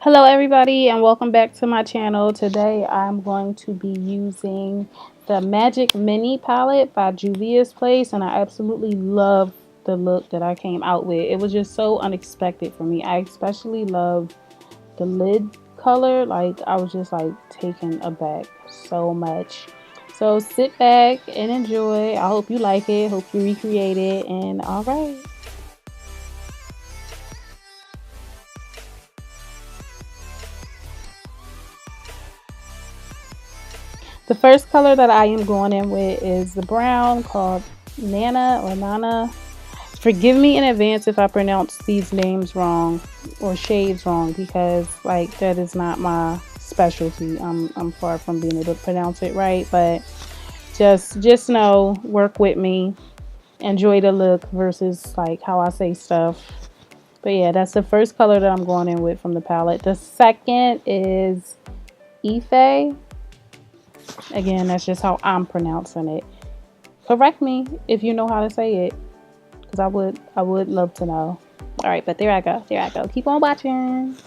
Hello everybody and welcome back to my channel. Today I'm going to be using the Magic Mini palette by Juvia's Place, and I absolutely love the look that I came out with. It was just so unexpected for me. I especially loved the lid color. Like, I was just like taken aback so much. So sit back and enjoy. I hope you like it. Hope you recreate it. And all right. The first color that I am going in with is the brown called Nana or Nana. Forgive me in advance if I pronounce these names wrong or shades wrong, because like that is not my specialty. I'm far from being able to pronounce it right, but just know, work with me, enjoy the look versus like how I say stuff. But yeah, that's the first color that I'm going in with from the palette. The second is Ife. Again, that's just how I'm pronouncing it. Correct me if you know how to say it, because I would love to know. All right, but there I go. There I go. Keep on watching.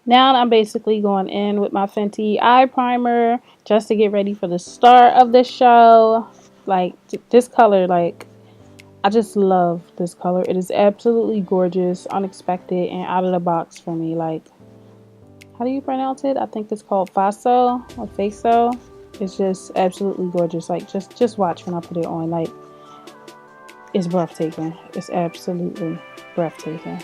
Now I'm basically going in with my Fenty eye primer just to get ready for the start of the show. Like, this color, like, I just love this color. It is absolutely gorgeous, unexpected, and out of the box for me. Like, how do you pronounce it? I think it's called Faso or Faso. It's just absolutely gorgeous. Like, just watch when I put it on. Like, it's breathtaking. It's absolutely breathtaking.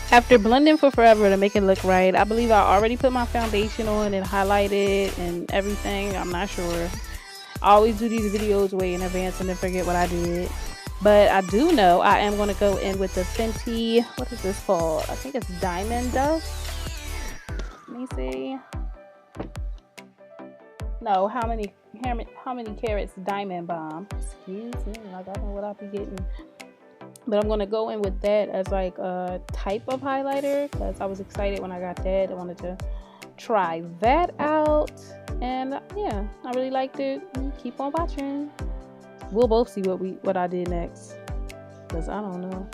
After blending for forever to make it look right, I believe I already put my foundation on and highlighted and everything. I'm not sure. I always do these videos way in advance and then forget what I did. But I do know I am going to go in with the Fenty, what is this called? I think it's Diamond Dust. Let me see. No, how many carats Diamond Bomb. Excuse me, like I know what I'll be getting. But I'm going to go in with that as like a type of highlighter because I was excited when I got that. I wanted to try that out. And yeah, I really liked it. Keep on watching. We'll both see what I did next because I don't know.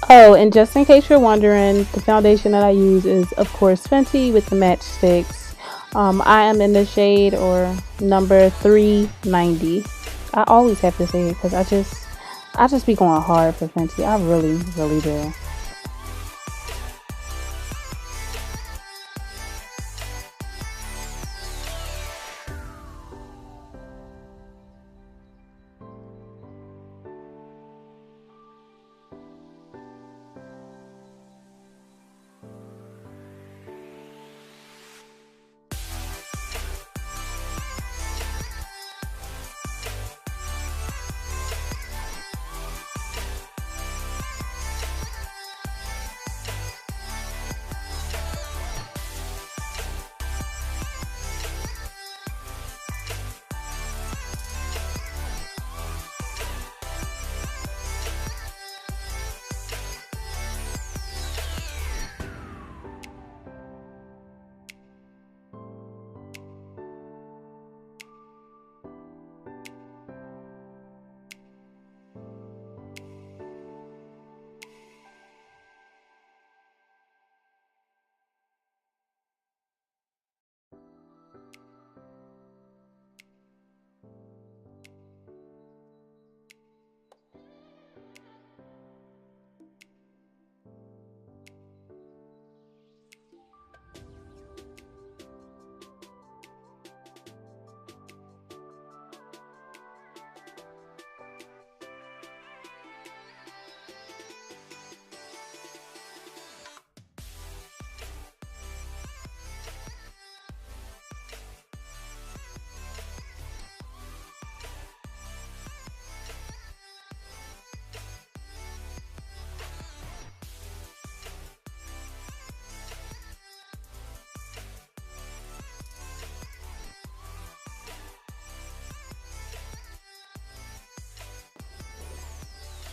Oh, and just in case you're wondering, the foundation that I use is, of course, Fenty with the matchsticks. I am in the shade or number 390. I always have to say it because I just be going hard for Fenty. I really, really do.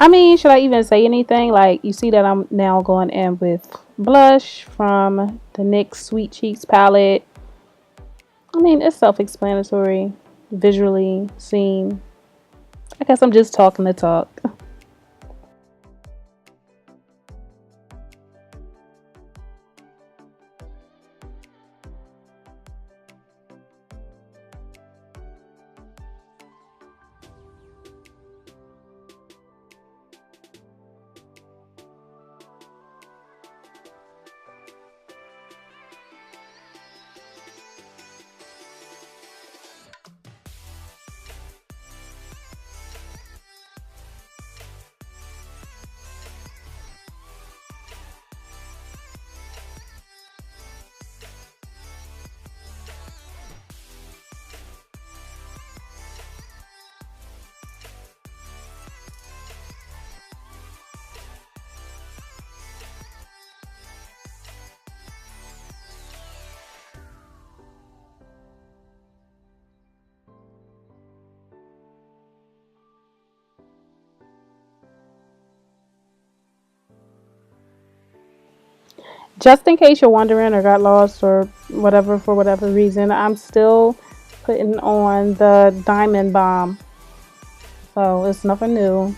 I mean, should I even say anything? Like, you see that I'm now going in with blush from the NYX Sweet Cheeks palette. I mean, it's self-explanatory, visually seen. I guess I'm just talking the talk. Just in case you're wondering or got lost or whatever for whatever reason, I'm still putting on the Diamond Bomb. So it's nothing new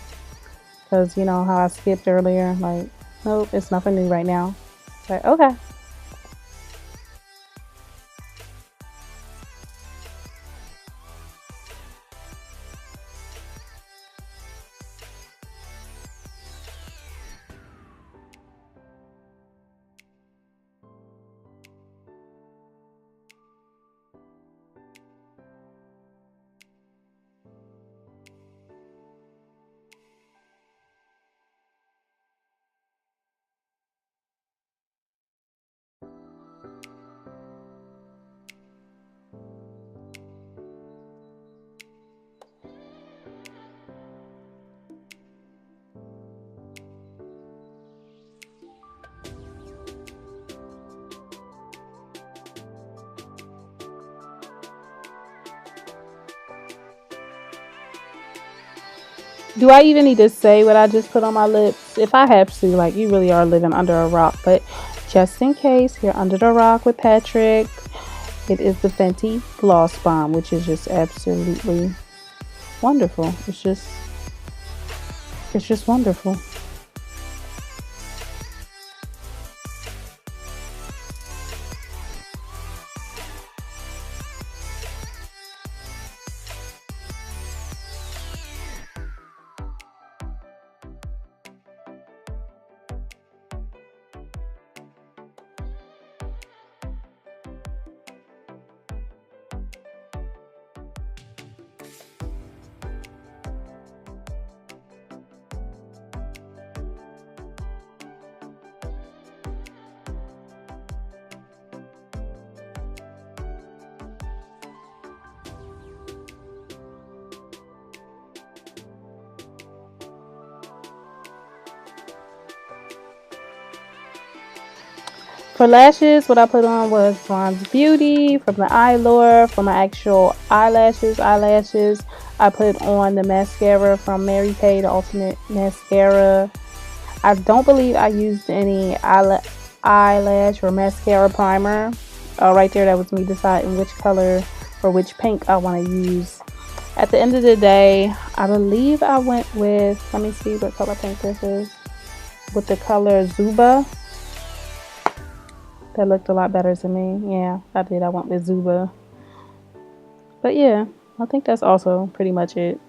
because you know how I skipped earlier. Like, nope, it's nothing new right now. But okay. Do I even need to say what I just put on my lips? If I have to, like, you really are living under a rock. But just in case you're under the rock with Patrick, it is the Fenty Gloss Bomb, which is just absolutely wonderful. It's just wonderful. For lashes, what I put on was Bronze Beauty from the Eye Lure. For my actual eyelashes, I put on the mascara from Mary Kay, the Ultimate Mascara. I don't believe I used any eyelash or mascara primer. Right there, that was me deciding which color or which pink I want to use. At the end of the day, I believe I went with, let me see what color pink this is, with the color Zuba. That looked a lot better to me. Yeah, I did. I went with Zuba. But yeah, I think that's also pretty much it.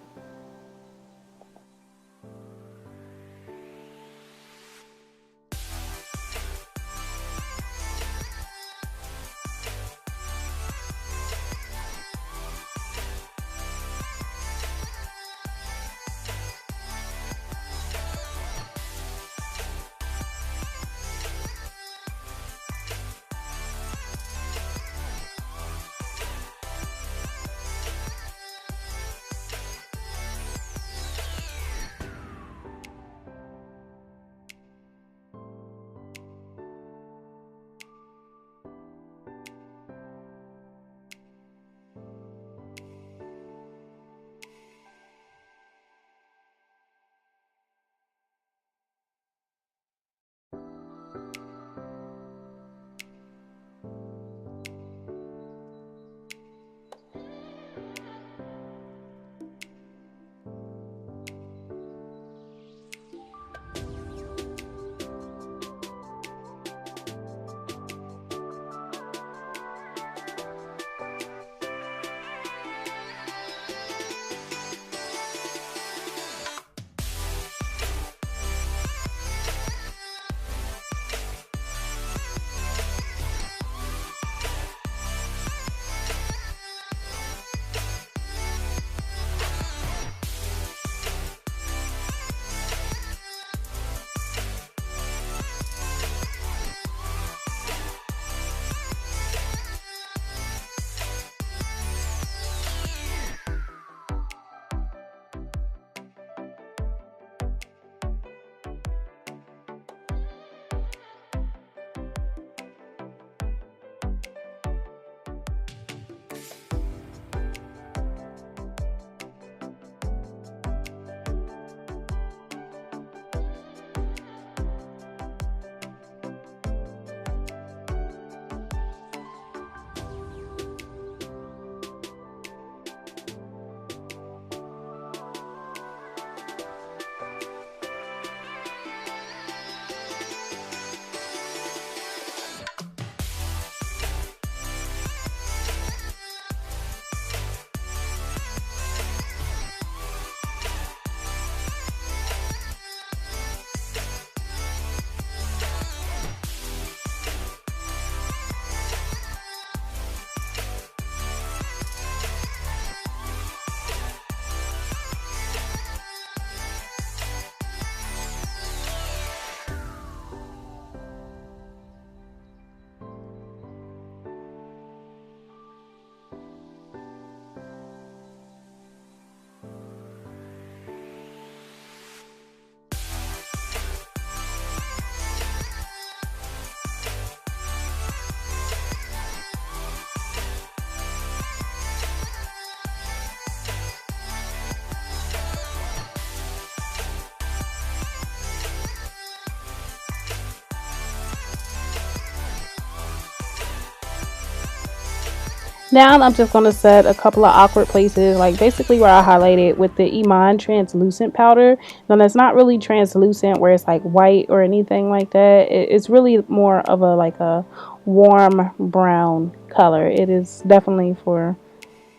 Now I'm just going to set a couple of awkward places, like basically where I highlighted with the Iman translucent powder. Now that's not really translucent where it's like white or anything like that. It's really more of a like a warm brown color. It is definitely for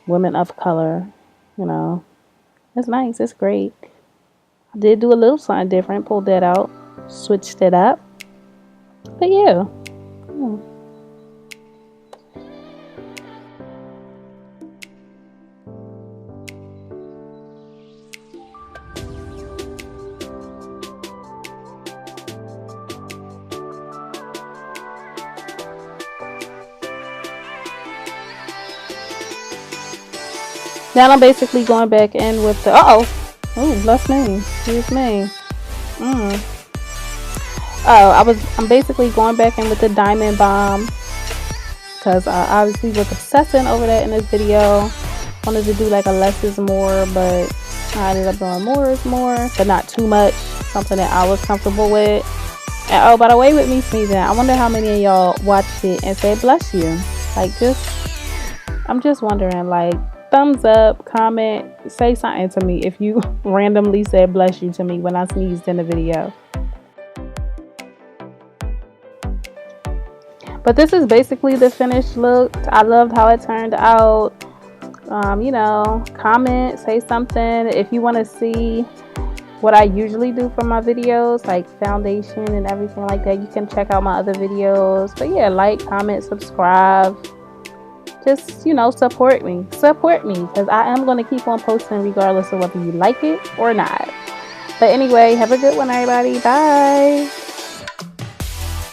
women of color, you know. It's nice. It's great. I did do a little something different. Pulled that out. Switched it up. But yeah. Now I'm basically going back in with the oh, bless me. Excuse me. I'm basically going back in with the Diamond Bomb because I obviously was obsessing over that in this video. Wanted to do like a less is more, but I ended up doing more is more, but not too much. Something that I was comfortable with. And oh, by the way, with me sneezing, I wonder how many of y'all watched it and said bless you. Like, I'm just wondering, like, thumbs up, comment, say something to me if you randomly said bless you to me when I sneezed in the video. But this is basically the finished look. I loved how it turned out. You know, comment, say something. If you want to see what I usually do for my videos, like foundation and everything like that, you can check out my other videos. But yeah, like, comment, subscribe. Just, you know, support me because I am going to keep on posting regardless of whether you like it or not. But anyway, have a good one, everybody. Bye.